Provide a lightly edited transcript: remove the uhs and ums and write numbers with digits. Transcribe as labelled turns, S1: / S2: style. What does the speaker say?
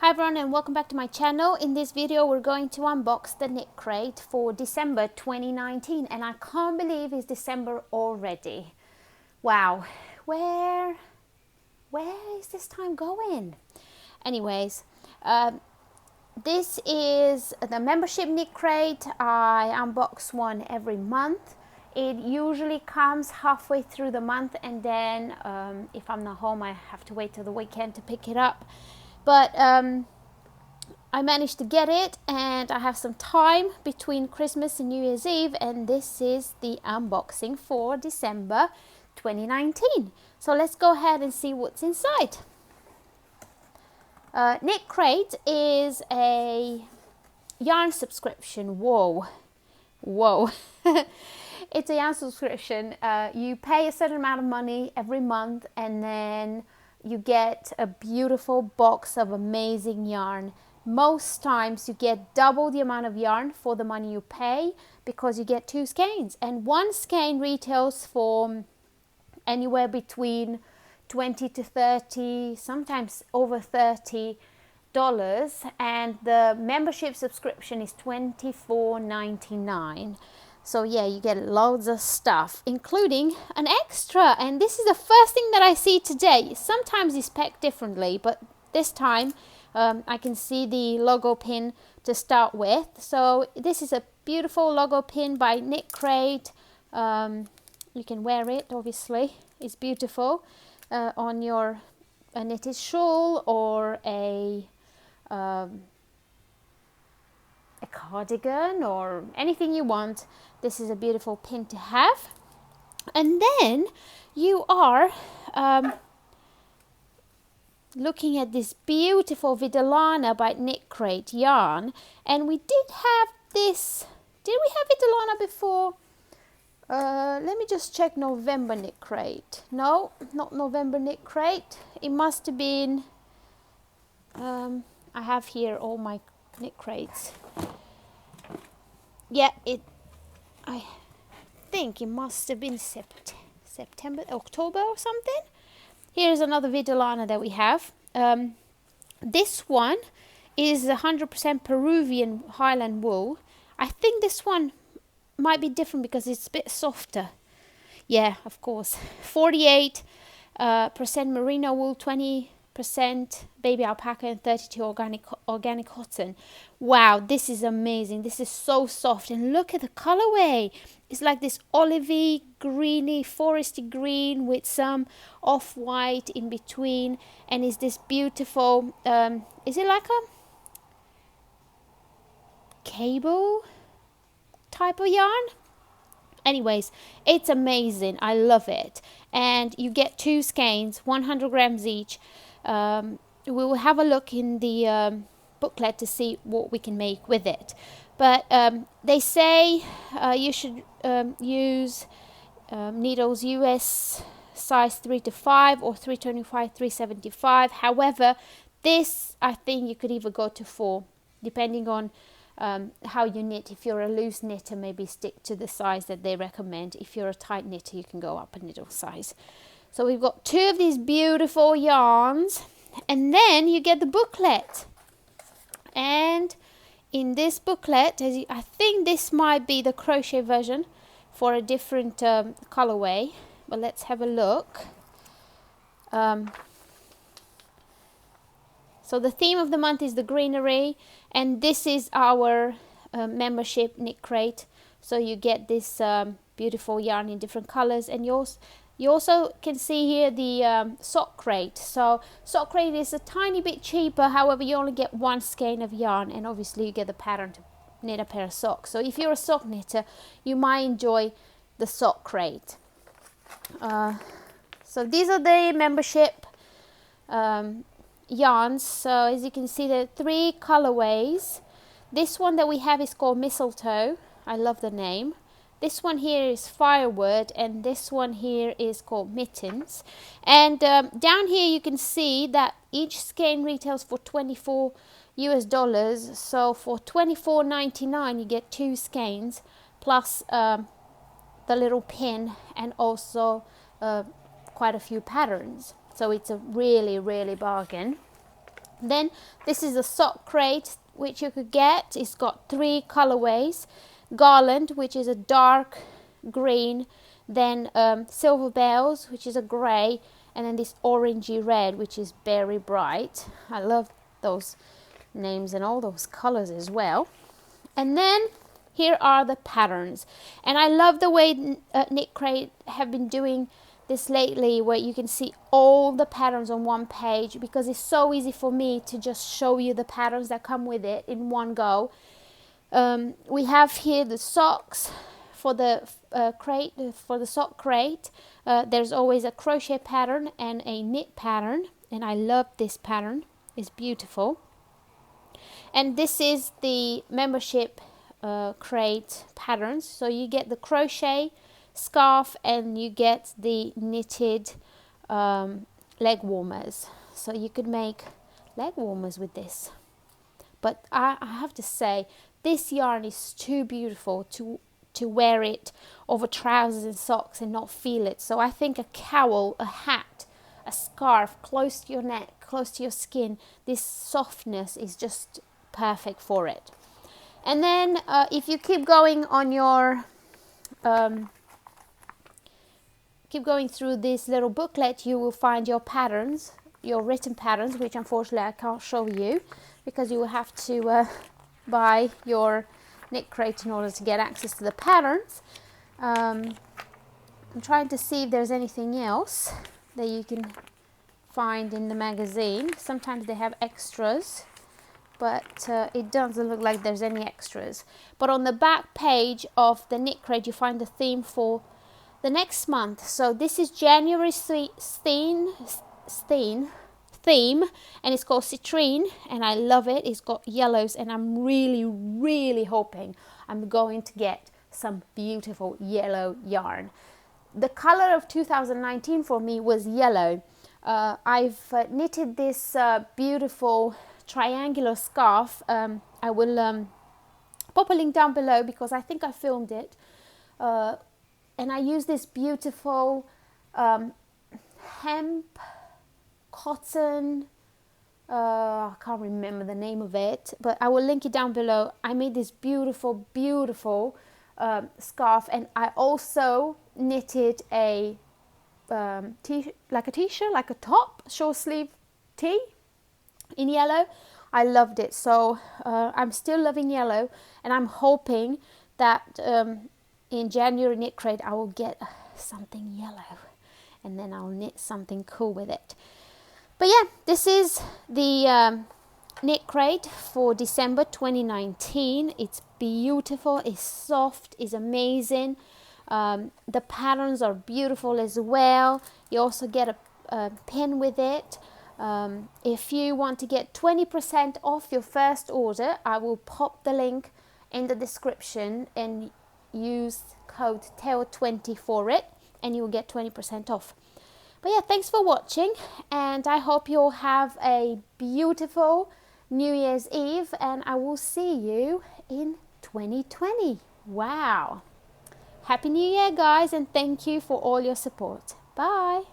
S1: Hi everyone and welcome back to my channel. In this video we're going to unbox the KnitCrate for December 2019 and I can't believe it's December already. Wow, where is this time going? Anyways, this is the membership KnitCrate. I unbox one every month. It usually comes halfway through the month and then if I'm not home I have to wait till the weekend to pick it up. But I managed to get it and I have some time between Christmas and New Year's Eve, and this is the unboxing for December 2019. So let's go ahead and see what's inside. KnitCrate is a yarn subscription. Whoa. It's a yarn subscription. You pay a certain amount of money every month and then you get a beautiful box of amazing yarn. Most times you get double the amount of yarn for the money you pay because you get 2 skeins, and one skein retails for anywhere between 20 to 30, sometimes over $30, and the membership subscription is $24.99. So yeah, you get loads of stuff, including an extra. And this is the first thing that I see today. Sometimes it's packed differently, but this time I can see the logo pin to start with. So this is a beautiful logo pin by KnitCrate. You can wear it, obviously. It's beautiful on your knitted shawl or a cardigan or anything you want. This is a beautiful pin to have. And then you are looking at this beautiful Vidalana by KnitCrate yarn, and we did have this. Did we have Vidalana before? Let me just check November KnitCrate. No, not November KnitCrate. It must have been I have here all my KnitCrates. Yeah, I think it must have been September, October or something. Here's another Vidalana that we have. This one is 100% Peruvian Highland wool. I think this one might be different because it's a bit softer. Yeah, of course. 48% merino wool, 20% baby alpaca, and 32 organic cotton. Wow, this is amazing. This is so soft, and look at the colorway. It's like this olivey, greeny, foresty green with some off-white in between, and it's this beautiful is it like a cable type of yarn? Anyways, it's amazing. I love it. And you get 2 skeins, 100 grams each. We will have a look in the booklet to see what we can make with it. But they say you should use needles US size 3 to 5 or 325, 375. However, this I think you could either go to 4 depending on how you knit. If you're a loose knitter, maybe stick to the size that they recommend. If you're a tight knitter, you can go up a needle size. So we've got 2 of these beautiful yarns, and then you get the booklet. And in this booklet, I think this might be the crochet version for a different colorway, but let's have a look. So the theme of the month is the greenery, and this is our membership KnitCrate. So you get this beautiful yarn in different colors, and you also can see here the sock crate. So sock crate is a tiny bit cheaper, however you only get 1 skein of yarn, and obviously you get the pattern to knit a pair of socks. So if you're a sock knitter, you might enjoy the sock crate. So these are the membership yarns. So as you can see, there are 3 colorways. This one that we have is called Mistletoe. I love the name. This one here is Firewood, and this one here is called Mittens. And down here you can see that each skein retails for $24 US. So for $24.99 you get 2 skeins plus the little pin and also quite a few patterns. So it's a really bargain. Then this is a sock crate which you could get. It's got 3 colorways. Garland, which is a dark green, then silver bells, which is a grey, and then this orangey red, which is very bright. I love those names and all those colors as well. And then here are the patterns, and I love the way KnitCrate have been doing this lately, where you can see all the patterns on one page, because it's so easy for me to just show you the patterns that come with it in one go. We have here the socks for the crate, for the sock crate. There's always a crochet pattern and a knit pattern, and I love this pattern. It's beautiful. And this is the membership crate patterns. So you get the crochet scarf and you get the knitted leg warmers. So you could make leg warmers with this. But I have to say, this yarn is too beautiful to wear it over trousers and socks and not feel it. So I think a cowl, a hat, a scarf close to your neck, close to your skin, this softness is just perfect for it. And then if you keep going on your keep going through this little booklet, you will find your patterns, your written patterns, which unfortunately I can't show you because you will have to buy your KnitCrate in order to get access to the patterns. I'm trying to see if there's anything else that you can find in the magazine. Sometimes they have extras, but it doesn't look like there's any extras. But on the back page of the KnitCrate, you find the theme for the next month. So this is January's theme, and it's called Citrine, and I love it. It's got yellows, and I'm really hoping I'm going to get some beautiful yellow yarn. The color of 2019 for me was yellow. I've knitted this beautiful triangular scarf. I will pop a link down below because I think I filmed it. And I use this beautiful hemp, cotton, I can't remember the name of it, but I will link it down below. I made this beautiful scarf, and I also knitted a t-shirt, like a top, short sleeve tee in yellow. I loved it. So I'm still loving yellow, and I'm hoping that in January KnitCrate I will get something yellow, and then I'll knit something cool with it. But yeah, this is the KnitCrate for December 2019. It's beautiful, it's soft, it's amazing. The patterns are beautiful as well. You also get a pin with it. If you want to get 20% off your first order, I will pop the link in the description and use code TEO20 for it, and you will get 20% off. But yeah, thanks for watching, and I hope you'll have a beautiful New Year's Eve, and I will see you in 2020. Wow! Happy New Year, guys, and thank you for all your support. Bye!